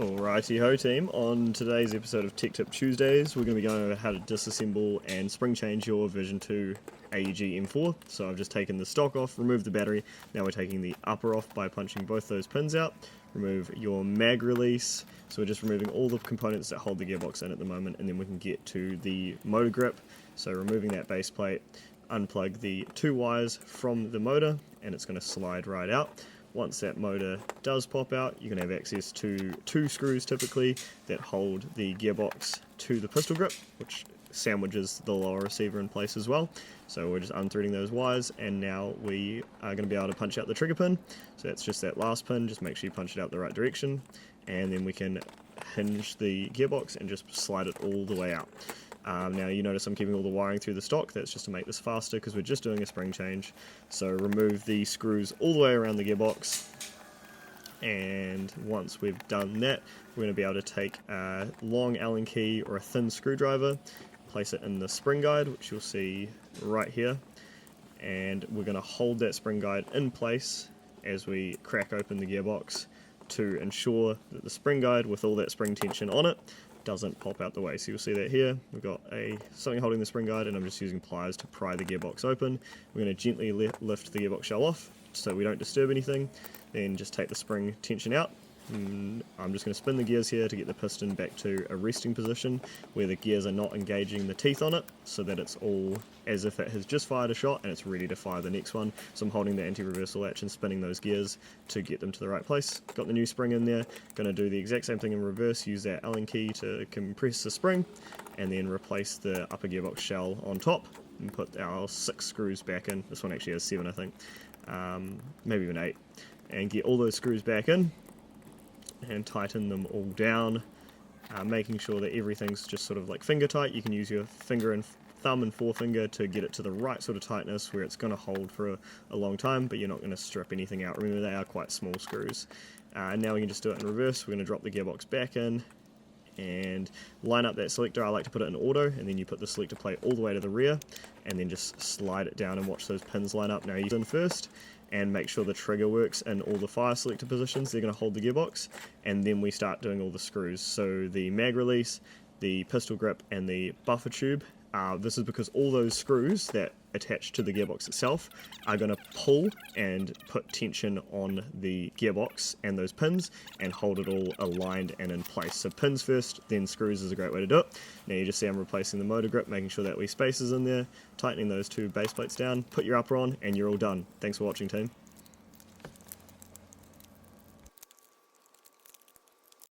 Alrighty ho team, on today's episode of Tech Tip Tuesdays we're going to be going over how to disassemble and spring change your Version 2 AEG M4. So I've just taken the stock off, removed the battery, now we're taking the upper off by punching both those pins out. Remove your mag release, so we're just removing all the components that hold the gearbox in at the moment, and then we can get to the motor grip. So removing that base plate, unplug the two wires from the motor and it's going to slide right out. Once that motor does pop out, you can have access to two screws typically that hold the gearbox to the pistol grip, which sandwiches the lower receiver in place as well. So we're just unthreading those wires, and now we are going to be able to punch out the trigger pin. So that's just that last pin, just make sure you punch it out the right direction, and then we can hinge the gearbox and just slide it all the way out. Now you notice I'm keeping all the wiring through the stock. That's just to make this faster because we're just doing a spring change. So remove the screws all the way around the gearbox, and once we've done that, we're going to be able to take a long Allen key or a thin screwdriver, place it in the spring guide, which you'll see right here, and we're going to hold that spring guide in place as we crack open the gearbox to ensure that the spring guide with all that spring tension on it doesn't pop out the way. So you'll see that here we've got something holding the spring guide, and I'm just using pliers to pry the gearbox open. We're going to gently lift the gearbox shell off so we don't disturb anything, then just take the spring tension out. I'm just going to spin the gears here to get the piston back to a resting position where the gears are not engaging the teeth on it, so that it's all as if it has just fired a shot and it's ready to fire the next one. So I'm holding the anti-reversal latch and spinning those gears to get them to the right place. Got the new spring in there, going to do the exact same thing in reverse, use that Allen key to compress the spring and then replace the upper gearbox shell on top and put our 6 screws back in. This one actually has 7 I think, maybe even 8, and get all those screws back in and tighten them all down, making sure that everything's just sort of like finger tight. You can use your finger and thumb and forefinger to get it to the right sort of tightness where it's going to hold for a long time, but you're not going to strip anything out. Remember, they are quite small screws. And now we can just do it in reverse. We're going to drop the gearbox back in and line up that selector. I like to put it in auto, and then you put the selector plate all the way to the rear and then just slide it down and watch those pins line up. Now you in first and make sure the trigger works in all the fire selector positions. They're going to hold the gearbox, and then we start doing all the screws. So the mag release, the pistol grip and the buffer tube. This is because all those screws that attach to the gearbox itself are going to pull and put tension on the gearbox and those pins and hold it all aligned and in place. So pins first, then screws is a great way to do it. Now you just see I'm replacing the motor grip, making sure that we space is in there, tightening those two base plates down, put your upper on, and you're all done. Thanks for watching, team.